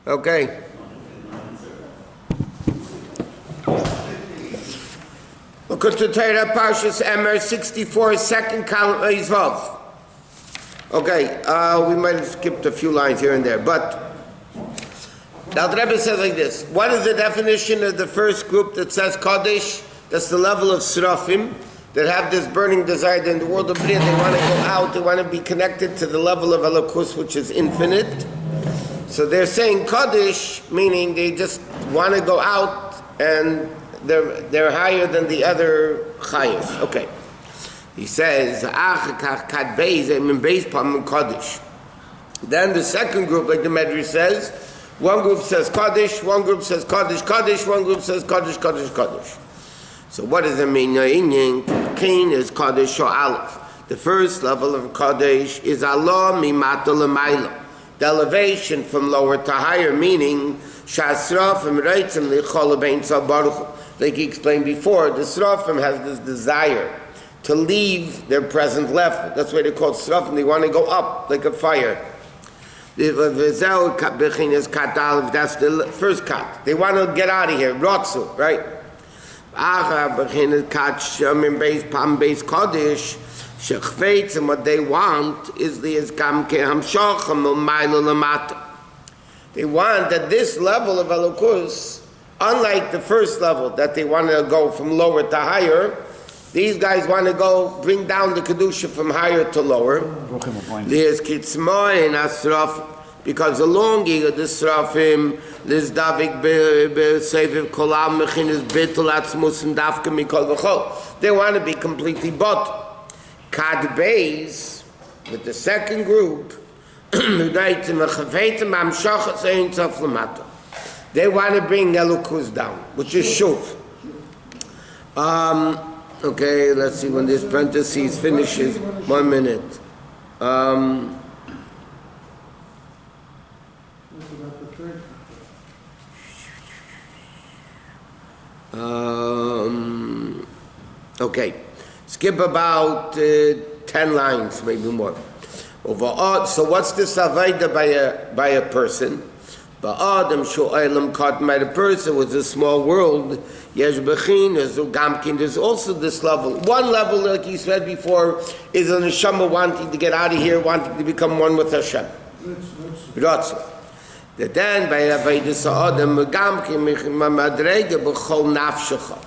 Okay. Likkutei Torah, Parshat Emor, 64, second column, Yosef. Okay, we might have skipped a few lines here and there, but now the Rabbi says like this. What is the definition of the first group that says Kodesh? That's the level of Srafim that have this burning desire in the world of Bria. They want to go out, they want to be connected to the level of Elokus, which is infinite. So they're saying Kodesh, meaning they just want to go out and they're higher than the other Chayos. Okay. He says, then the second group, like the Medrash says, one group says Kodesh, one group says Kodesh, Kodesh, one group says Kodesh, Kodesh, Kodesh. So what does it mean? Kain is Kodesh or Aleph. The first level of Kodesh is Allah mimata l'mayla. The elevation from lower to higher, meaning Shasrafim reitzim lichol bein tzal baruch. Like he explained before, the Srafim has this desire to leave their present level. That's why they call it Srafim. They want to go up like a fire. That's the first cut. They want to get out of here. Rotzu, right? And what they want is they want that this level of Elokus, unlike the first level that they want to go from lower to higher, these guys want to go bring down the Kedusha from higher to lower. Because the longing of the Srafim, this Davik Seviv Kolam Mechin is Bitul Atzmus and Dafka Mikol V'chol. They want to be completely bought. Kad Beis, with the second group, they want to bring Elokus down, which is Shuv. Okay, let's see when this parenthesis finishes. 1 minute. Okay, skip about 10 lines, maybe more. So what's this avodah by a person? Ba'adam shu'aylam caught by the person was a small world. Yesh b'chin, there's also this level. One level, like you said before, is a neshama wanting to get out of here, wanting to become one with Hashem. Ratzah. That then by avodah sa'adam gamkin madrega b'chol nafshecha.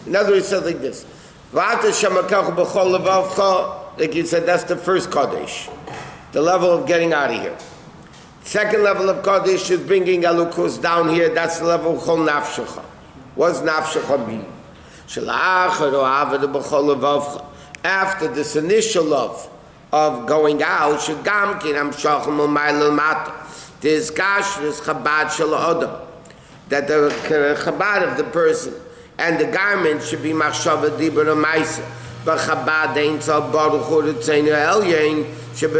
In other words, it says like this. Like you said, that's the first Kodesh, the level of getting out of here. Second level of Kodesh is bringing Elokus down here. That's the level of Chol Nafshecha. What's Nafshecha mean? After this initial love of going out, there's Kashrus Chabad Shel Adam, that the Chabad of the person and the garment should be machshava dibur amaisa. But Chabad ain't so baruch hu ritzeinu elyon should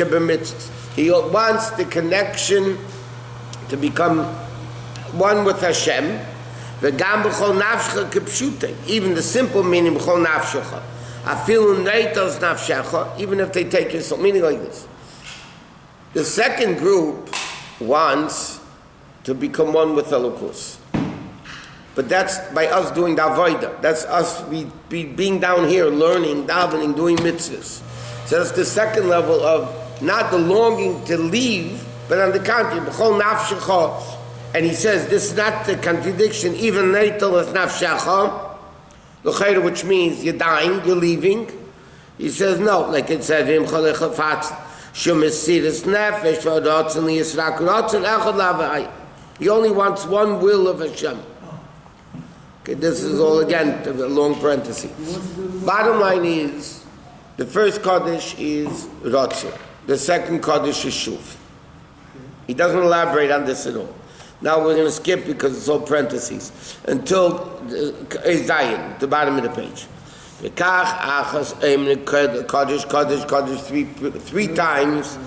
be mitzvah. He wants the connection to become one with Hashem. V'gam b'chol nafshecha k'pshutei. Even the simple meaning b'chol nafshecha. Afilu neitos nafshecha. Even if they take your soul, meaning like this. The second group wants to become one with Elokus. But that's by us doing the avodah. That's us being down here, learning, davening, doing mitzvahs. So that's the second level of not the longing to leave, but on the contrary, b'chol nafshecha. And he says this is not the contradiction. Even neitel is nafshecha, l'chayra, which means you're dying, you're leaving. He says no, like it said, v'im cholecha fatz shum esiris nefesh v'adotzen liyisrak rotzen echad lavai. He only wants one will of Hashem. Okay, this is all again a long parenthesis. Bottom line is, the first Kodesh is Rotzah. The second Kodesh is Shuv. He doesn't elaborate on this at all. Now we're going to skip because it's all parentheses until Zayin, the bottom of the page. Kodesh, Kodesh, Kodesh, three times.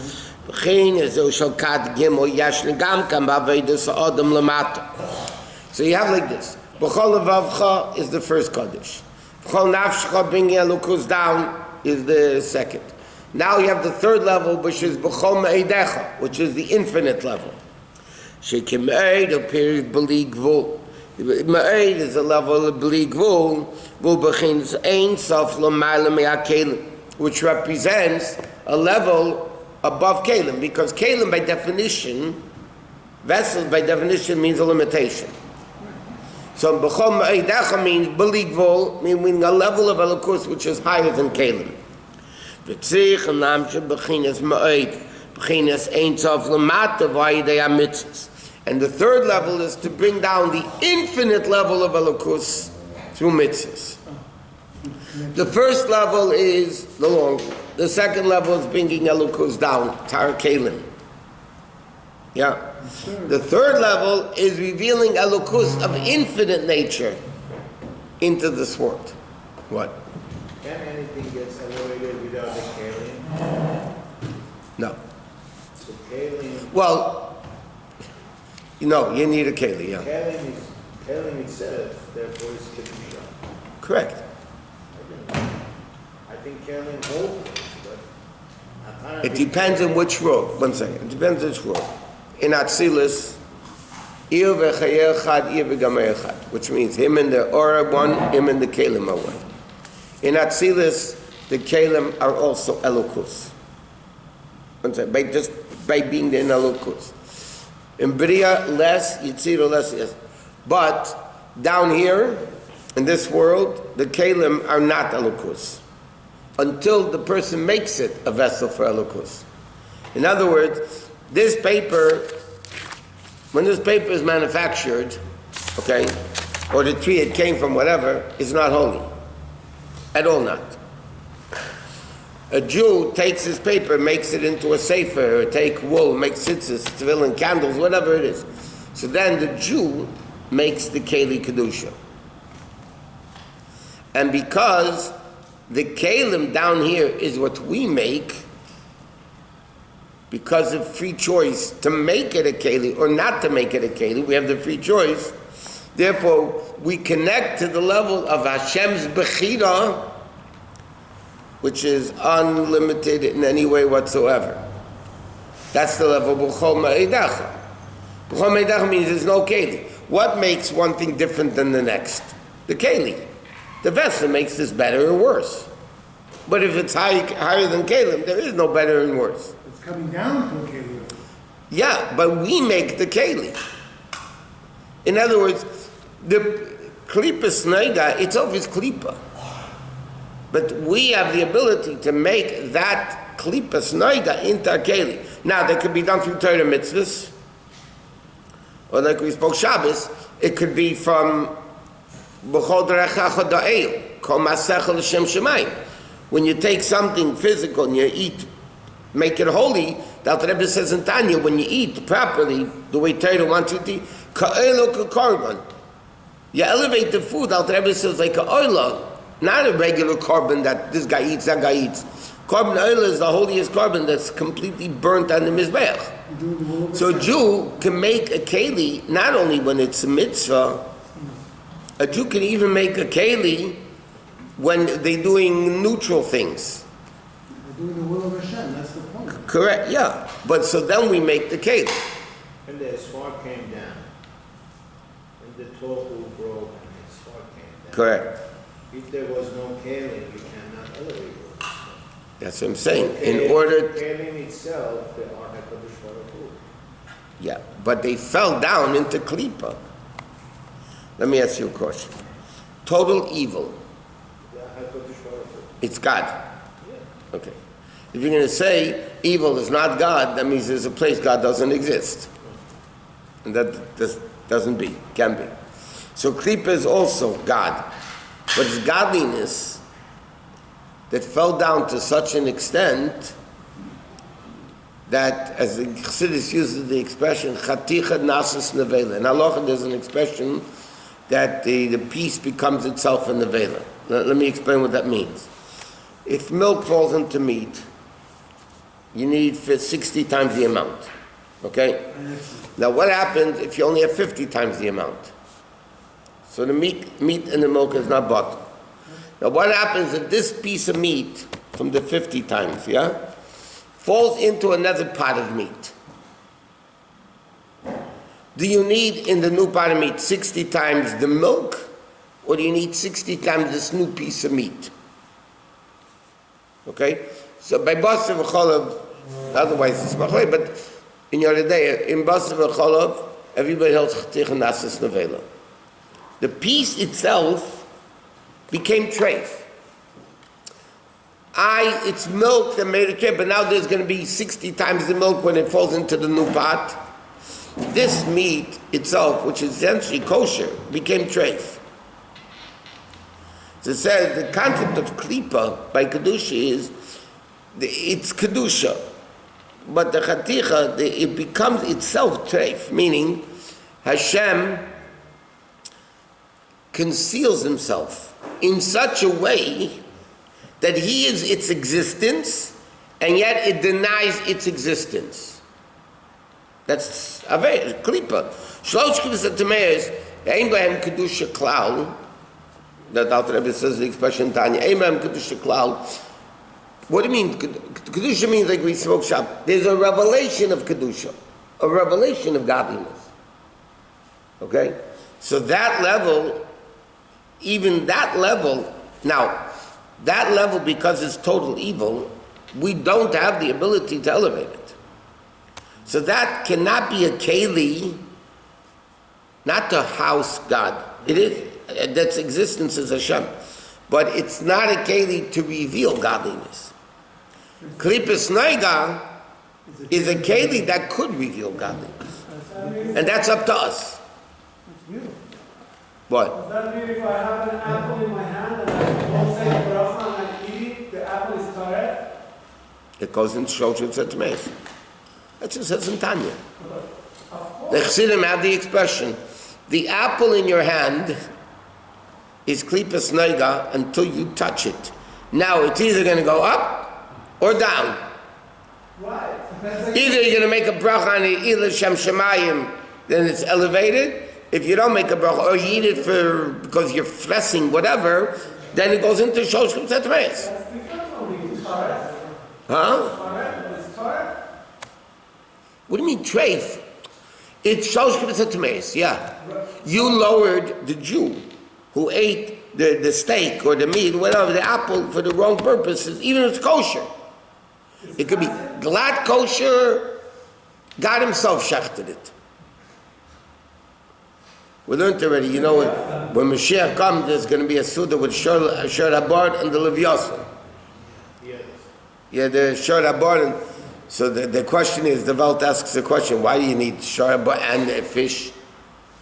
So you have like this. B'chol levavcha is the first Kodesh. B'chol nafshecha bringing Elokus down is the second. Now you have the third level, which is b'chol me'idecha, which is the infinite level. Shekimeid appears b'li gvul. Me'ed is a level of b'li gvul, v'bechins ein sof l'mayla me'akelim, which represents a level above kelim, because kelim by definition, vessels by definition means a limitation. So b'chol me'edacha means b'li gvul, meaning a level of elokus which is higher than kelim. V'tzich namshe b'chinas me'ed, b'chinas ein sof l'mata v'ayidei hamitzvos. And the third level is to bring down the infinite level of elokus through mitzvahs. The first level is the long. The second level is bringing elokus down, tar kelim. Yeah. The third level is revealing elokus of infinite nature into this world. What? Can anything get elevated without a kelim? No. So kelim. Well, you need a keli. Yeah. Kelim itself, therefore, is kedusha. Correct. I think kelim holds it, but It depends on which role. One second. It depends on which role. In Atzilus, Ir v'chayer chad, Ir v'gamer chad, which means him and the Ora one, him and the Kelim are one. In Atzilus, the Kelim are also Elokus. One second. Just by being in Elokus. In Bria, less, Yitzira, less, yes. But down here, in this world, the Kelim are not Elokus, until the person makes it a vessel for elokus. In other words, this paper, when this paper is manufactured, okay, or the tree it came from, whatever, is not holy. At all not. A Jew takes his paper, makes it into a sefer, or take wool, makes tzitzis, tefillin, candles, whatever it is. So then the Jew makes the keli kedusha. And because the kelim down here is what we make, because of free choice to make it a keli or not to make it a keli, we have the free choice. Therefore, we connect to the level of Hashem's bechira, which is unlimited in any way whatsoever. That's the level of b'chol me'idacha. B'chol me'idacha means there's no keli. What makes one thing different than the next? The keli. The vessel makes this better or worse. But if it's higher than kelim, there is no better and worse. It's coming down to a keli. Yeah, but we make the keli. In other words, the klipa sneiga itself is klipa. But we have the ability to make that klipa sneiga into a keli. Now, that could be done through Torah mitzvahs, or like we spoke Shabbos, it could be from when you take something physical and you eat, make it holy. The Alter Rebbe says in Tanya, when you eat properly, the way Torah wants you to eat, you elevate the food. The Alter Rebbe says like a oila, not a regular carbon that this guy eats, that guy eats. Carbon oil is the holiest carbon that's completely burnt on the mizbeach. So a Jew can make a keli not only when it's a mitzvah. A Jew can even make a keli when they're doing neutral things. They're doing the will of Hashem, that's the point. Correct, yeah. But so then we make the keli. when the spark came down, when the tofu broke and the spark came down. Correct. If there was no kelim, you cannot elevate it. That's what I'm saying. Kelim, In order kelim itself, the Ar HaKadosh Baruch Hu. yeah, but they fell down into klipa. Let me ask you a question. Total evil, The Ar HaKadosh Baruch Hu. it's God. Yeah. Okay. If you're going to say evil is not God, that means there's a place God doesn't exist. And that doesn't be, can be. So klipa is also God. But it's godliness that fell down to such an extent that, as the Chassidus uses the expression, chaticha nasis nevela. In halacha there's an expression that the piece becomes itself a nevela. Let me explain what that means. If milk falls into meat, you need 60 times the amount. Okay? Now what happens if you only have 50 times the amount? So the meat and the milk is not butter. Now what happens if this piece of meat from the 50 times, falls into another pot of meat? Do you need in the new pot of meat 60 times the milk, or do you need 60 times this new piece of meat? Okay? So by basar v'cholav, otherwise it's machlei, but in your day, in basar v'cholav, everybody else chetich and nasas nevela. The piece itself became treif. It's milk that made it treif, but now there's going to be 60 times the milk when it falls into the new pot. This meat itself, which is essentially kosher, became treif. So it says the concept of klipa by kedusha is it's kedusha, but the chaticha it becomes itself treif, meaning Hashem conceals himself in such a way that he is its existence, and yet it denies its existence. That's a very klipa. Shlosh kivas atameis, ein bahem kedusha klal. That Alter Rebbe says the expression Tanya, ein bahem kedusha klal. What do you mean? Kedusha means like we spoke shop. There's a revelation of kedusha, a revelation of godliness. Okay, so that level, even that level. Now, that level, because it's total evil, we don't have the ability to elevate it. So that cannot be a keli, not to house God. It is, that's existence is Hashem. But it's not a keli to reveal godliness. Klipas Noiga is a keli that could reveal godliness. And that's up to us. What? Does that mean if I have an apple in my hand and I won't say bracha and I eat it, the apple is taref? It goes into Shloshim Tzatmeis. That's what it says in Tanya. The Chassidim have the expression, the apple in your hand is klipas noiga until you touch it. Now it's either going to go up or down. Right. Either you're going to make a bracha on it, either Shem Shemayim, then it's elevated. If you don't make a bracha, or you eat it because you're flessing, whatever, then it goes into Shloshim Tzatmeis. That's different from being taref. Huh? Taref is taref. What do you mean treif? It's Shloshim Tzatmeis, yeah. You lowered the Jew who ate the steak or the meat, whatever, the apple for the wrong purposes, even if it's kosher. It could be glad kosher, God himself shechted it. We learned already, you know, when Mashiach comes, there's going to be a Suda with Shor HaBard and the Lev Yosef. Yes. Yeah, the Shor HaBard. And so the question is, the Welt asks the question, why do you need Shor HaBard and a fish?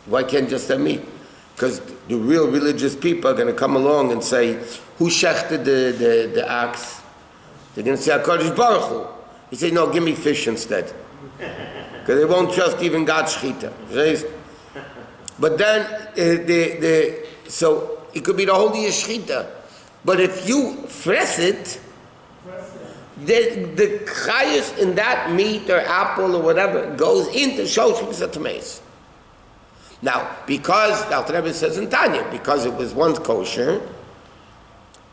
Why can't just have meat? Because the real religious people are going to come along and say, who shechted the ox? They're going to say, HaKadosh Baruch Hu. He say, no, give me fish instead. Because they won't trust even God's shechita. But then, so it could be the whole shechita. But if you press it, the chayus in that meat or apple or whatever goes into Shloshim Tzatmeis. Now, because, the Alter Rebbe says in Tanya, because it was once kosher,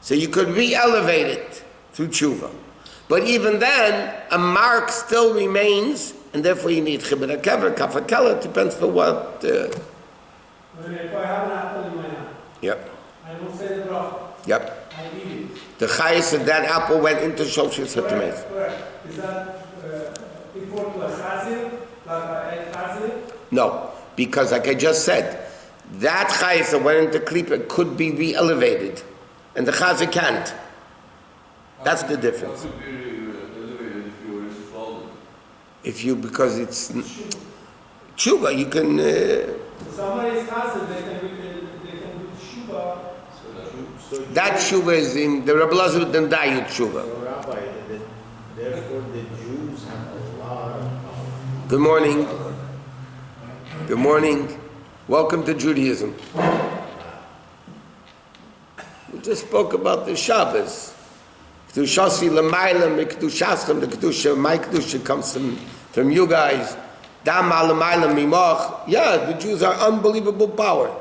so you could re-elevate it through tshuva. But even then, a mark still remains, and therefore you need chibur hakever, kafakela, depends for what. If I have an apple in my hand, Yep. I don't say the bracha. Yep. I eat it. The chayus of that apple went into Shloshim Tzatmeis. Correct. Is that equal to a chazir? Like I ate chazir? No, because like I just said, that chayus that went into klipa could be re-elevated, and the chazir can't. That's the difference. How could be elevated if you were fallen? If you, because it's tshuva, you can. Somebody is chazir, they can do tshuva. That tshuva is in the Rabbi Lazar didn't die with tshuva. So Rabbi, therefore the Jews have a lot of power. Good morning. Good morning. Welcome to Judaism. We just spoke about the Shabbos. Kedushasi l'mayla mikdushaschem. The kedusha, my kedusha comes from you guys. Dam l'mayla mimach. Yeah, the Jews are unbelievable power.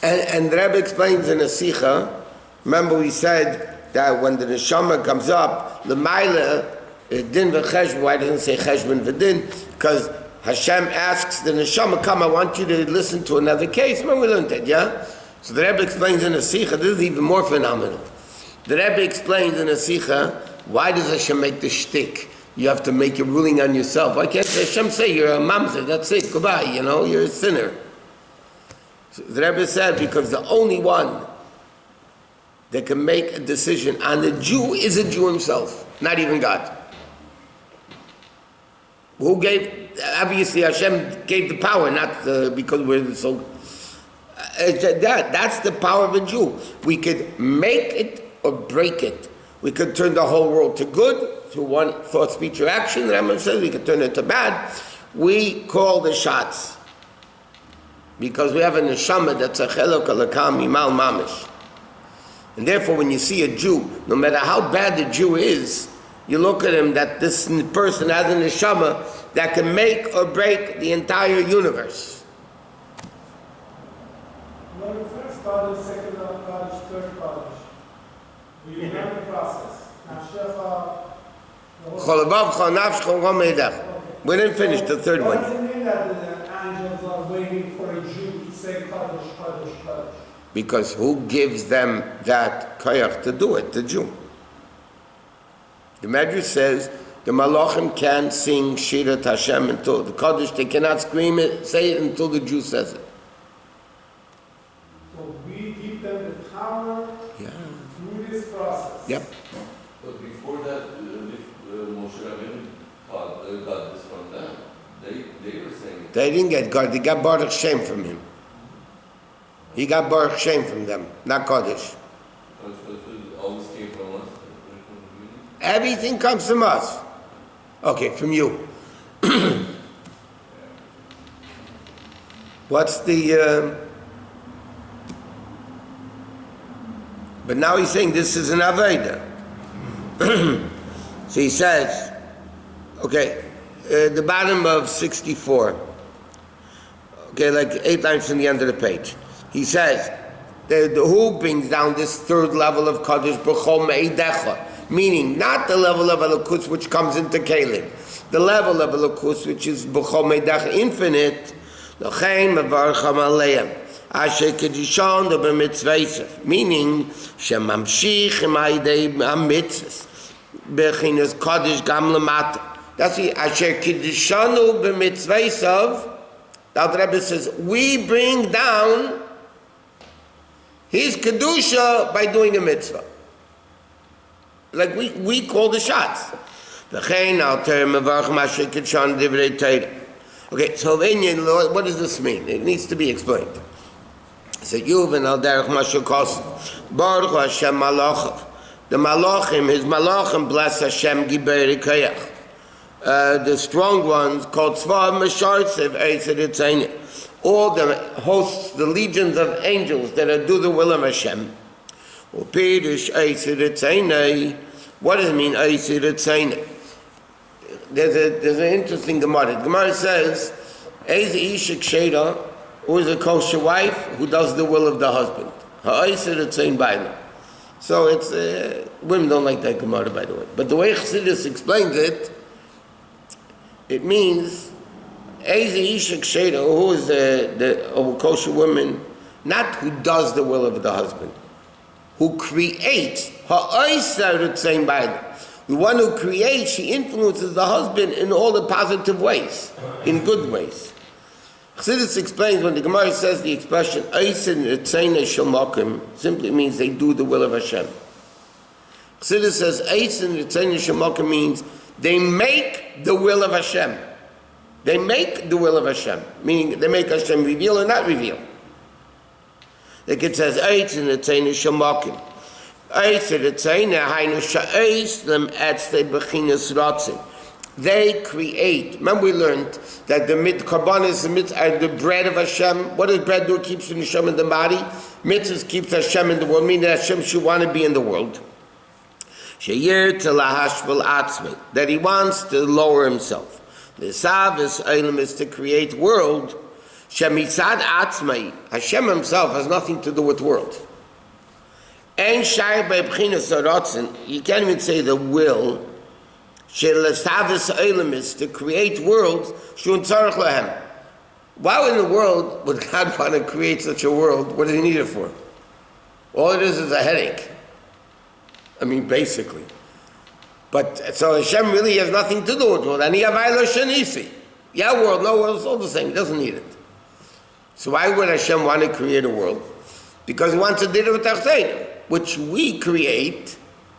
And the Rebbe explains in a Sikha, remember we said that when the neshama comes up, the Maila, din v'cheshbon, why doesn't it say cheshbon v'din? Because Hashem asks the neshama, come, I want you to listen to another case. Remember we learned that, yeah? So the Rebbe explains in the Sikha, this is even more phenomenal. The Rebbe explains in the Sikha, why does Hashem make the shtick? You have to make a ruling on yourself. Why can't Hashem say you're a mamzer, that's it, goodbye, you're a sinner. So the Rebbe said, because the only one that can make a decision on the Jew is a Jew himself, not even God. Who gave, obviously Hashem gave the power, not because we're so, that's the power of a Jew. We could make it or break it. We could turn the whole world to good, through one thought, speech, or action. The Rambam says we could turn it to bad. We call the shots. Because we have a neshama that's a chelok alakam imal mamish. And therefore when you see a Jew, no matter how bad the Jew is, you look at him that this person has a neshama that can make or break the entire universe. Not the first college, second college, third college. We learn the process. We didn't finish the third one. Does it mean that the angels are waiting for a Jew to say Kaddish, Kaddish, Kaddish? Because who gives them that koyach to do it? The Jew. The Medrash says the malachim can't sing Shirat Hashem until the Kaddish, they cannot scream it, say it until the Jew says it. So we give them the power through this process. Yep. But before that, Moshe Rabbeinu got this from them. They were saying it. They didn't get God, they got Baruch Shem from him. He got Baruch Shem from them, not Kaddish. It always came from us. Everything comes from us. Okay, from you. What's the... But now he's saying this is an Aveda. So he says, okay, the bottom of 64, okay, like 8 lines from the end of the page. He says, who brings down this third level of Kaddish B'chol Me'idecha, meaning not the level of Elokus which comes into Kalim, the level of Elokus which is B'chol Me'idecha, infinite, L'chein Mevarcham Aleim, Asher Kedishon the B'mitzvah, meaning Shemamshich Im'aidei Mitzvahs, Bechinas Kaddish Gam Lamata. That's the Asher Kedishonu B'mitzvah. Now the Rebbe says, we bring down his Kedusha by doing a mitzvah. Like we call the shots. Okay, so what does this mean? It needs to be explained. So Yuvan al derech mashukos Baruch Hashem malachav. The malachim, his malachim bless Hashem giberi kayach. The strong ones called Tzva Meshartsev Eised Etzayin. All the hosts, the legions of angels that do the will of Hashem. What does it mean, Eised Etzayin? There's an interesting Gemara. The Gemara says, Eze Isha Ksheira, who is a kosher wife who does the will of the husband. Ha'eised Etzayin Baila. So it's, women don't like that Gemara, by the way. But the way Chassidus explains it, it means Eze Isha Ksheira, who is the kosher woman, not who does the will of the husband, who creates. The one who creates, she influences the husband in all the positive ways, in good ways. Chassidus explains when the Gemara says the expression simply means they do the will of Hashem. Chassidus says means they make the will of Hashem. They make the will of Hashem, meaning they make Hashem reveal or not reveal. Like it says, they create. Remember we learned that the karbanis are the bread of Hashem. What does bread do? It keeps the Hashem in the body. Mitzvahs keeps Hashem in the world, meaning that Hashem should want to be in the world. That he wants to lower himself. The Savis Eilim is to create world. Shemitzad Atzmai. Hashem himself has nothing to do with world. And Shai by B'chinas Aratzin, you can't even say the will. Shelasavis Olam is to create worlds, Shun Tzarech Lahem. Why in the world would God want to create such a world? What does he need it for? All it is a headache. I mean, basically. But, so Hashem really has nothing to do with the world. And yeah, world, no world, it's all the same. He doesn't need it. So why would Hashem want to create a world? Because he wants to do it with Tachtenim, which we create,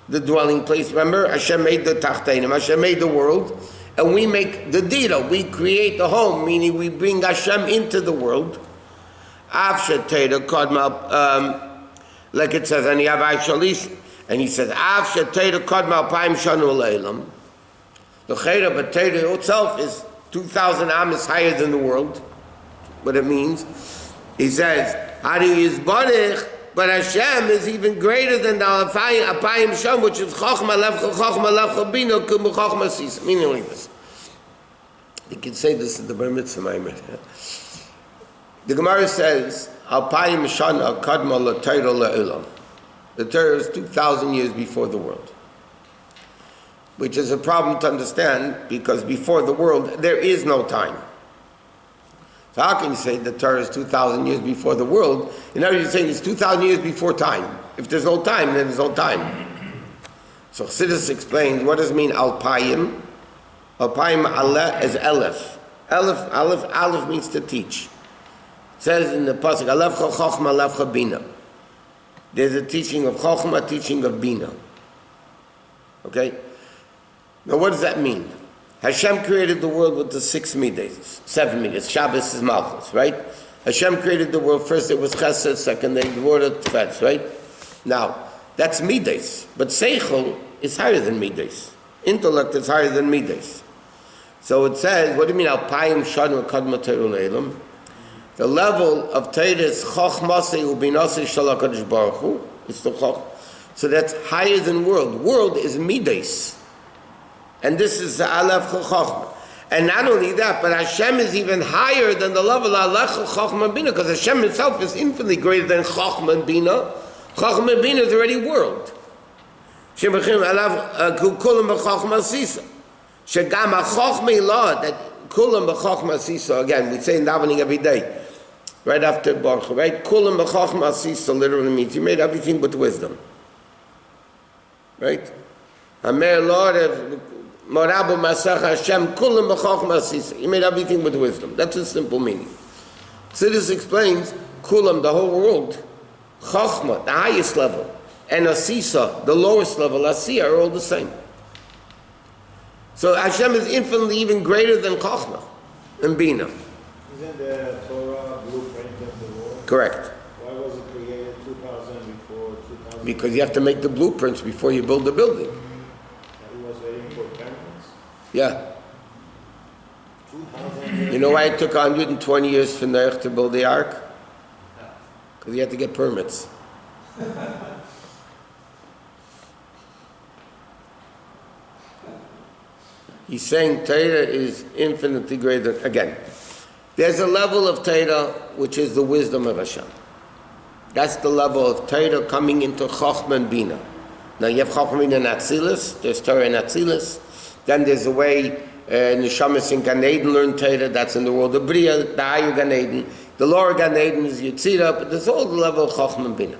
the dwelling place. Remember, Hashem made the Tachtenim, Hashem made the world, and we make the Dira. We create the home, meaning we bring Hashem into the world. Like it says, and he says, the Chayra, but Torah itself is 2,000 amas higher than the world. What it means, he says, but Hashem is even greater than the Apayim Sham, which is Chochma Levcha Bina Chochma Sisa. Meaning like this. You can say this in the Bar Mitzvah Maamar. The Gemara says, Apayim Shana Kadma LaTorah LaIlam. The Torah is 2,000 years before the world. Which is a problem to understand, because before the world, there is no time. So how can you say the Torah is 2,000 years before the world? In other words, you're saying it's 2,000 years before time. If there's no time, then there's no time. So Chassidus explains, what does it mean, Alpayim? Alpayim Aleh is Aleph. Aleph means to teach. It says in the Pasuk, Alefcha Chochma, Alefcha Bina. There's a teaching of Chochma, a teaching of Bina. Okay? Now what does that mean? Hashem created the world with the 6 midas, 7 midas. Shabbos is Malchus, right? Hashem created the world. First it was Chesed, second the word of Tefetz, right? Now, that's midas. But Seichel is higher than midas. Intellect is higher than midas. So it says, what do you mean, Alpayim Shanu Kadma Torah Le'elam? The level of Torah is Chochmasei Ubinasei Shal HaKadosh Baruch Hu. It's the Choch. So that's higher than world. World is midas. And this is the Aleph Chochma. And not only that, but Hashem is even higher than the level of Aleph Chochma Bina, because Hashem himself is infinitely greater than Chochma and Bina. Chochma and Bina is already world. Shemachim Aleph Kulam B'Chochma Sisa. Shegam HaChochma Ilah, that Kulam B'Chochma Sisa, again, we say in davening every day, right after Baruch, right? Kulam B'Chochma Sisa literally means you made everything with wisdom. Right? Amer Lord, Morabu Masach Hashem Kulam B'Chochma Sisa. He made everything with wisdom. That's a simple meaning. So this explains Kulam, the whole world, Chochma, the highest level, and Asisa, the lowest level, Asiya, are all the same. So Hashem is infinitely even greater than Chochma and Bina. Isn't the Torah blueprint of the world? Correct. Why was it created 2,000 before 2,000? Because you have to make the blueprints before you build the building. He was waiting for permits. Yeah. 2,000 years. You know why it took 120 years for Noach to build the ark? Because he had to get permits. He's saying Torah is infinitely greater. Again, there's a level of Torah which is the wisdom of Hashem. That's the level of Torah coming into Chochma and Bina. Now you have Chochma Bina and Atzilus, there's Torah and Atzilus. Then there's a way Neshamas in Gan Eden learn Torah, that's in the world of Bria, the higher Gan Eden. The lower Gan Eden is Yetzirah, but there's all the level of Chochma and Bina.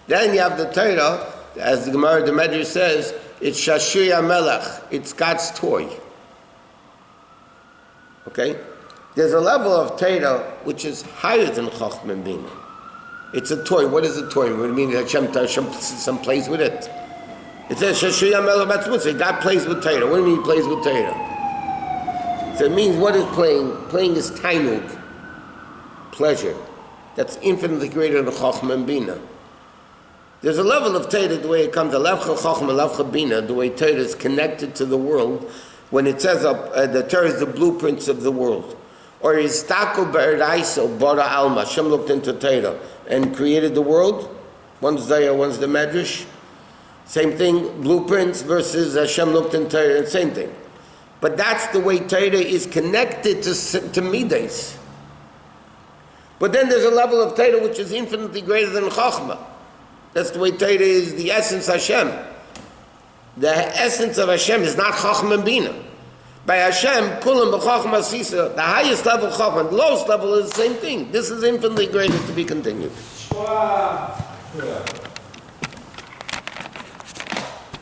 Then you have the Torah, as the Gemara, the Medrash says, it's Shashir HaMelech, it's God's toy. Okay? There's a level of Torah which is higher than Chochma and Bina. It's a toy. What is a toy? What do you mean Hashem plays with it? It says Shashir HaMelech Batzmut. God plays with Torah. What do you mean he plays with Torah? So it means what is playing? Playing is tainug, pleasure. That's infinitely greater than Chochma and Bina. There's a level of Torah, the way it comes, Levcha Chochma, Levcha Bina, the way Torah is connected to the world. When it says the Torah is the blueprints of the world. Or is Tako Be'eraiso, Bara Alma, Hashem looked into Torah and created the world. One's Zayah, one's the Medrash. Same thing, blueprints versus Hashem looked into Torah, same thing. But that's the way Torah is connected to Midas. But then there's a level of Torah which is infinitely greater than Chochma. That's the way Torah is the essence Hashem. The essence of Hashem is not Chacham and Bina. By Hashem, Kulam b'Chacham Asisa, the highest level of Chacham, the lowest level is the same thing. This is infinitely greater to be continued. Wow.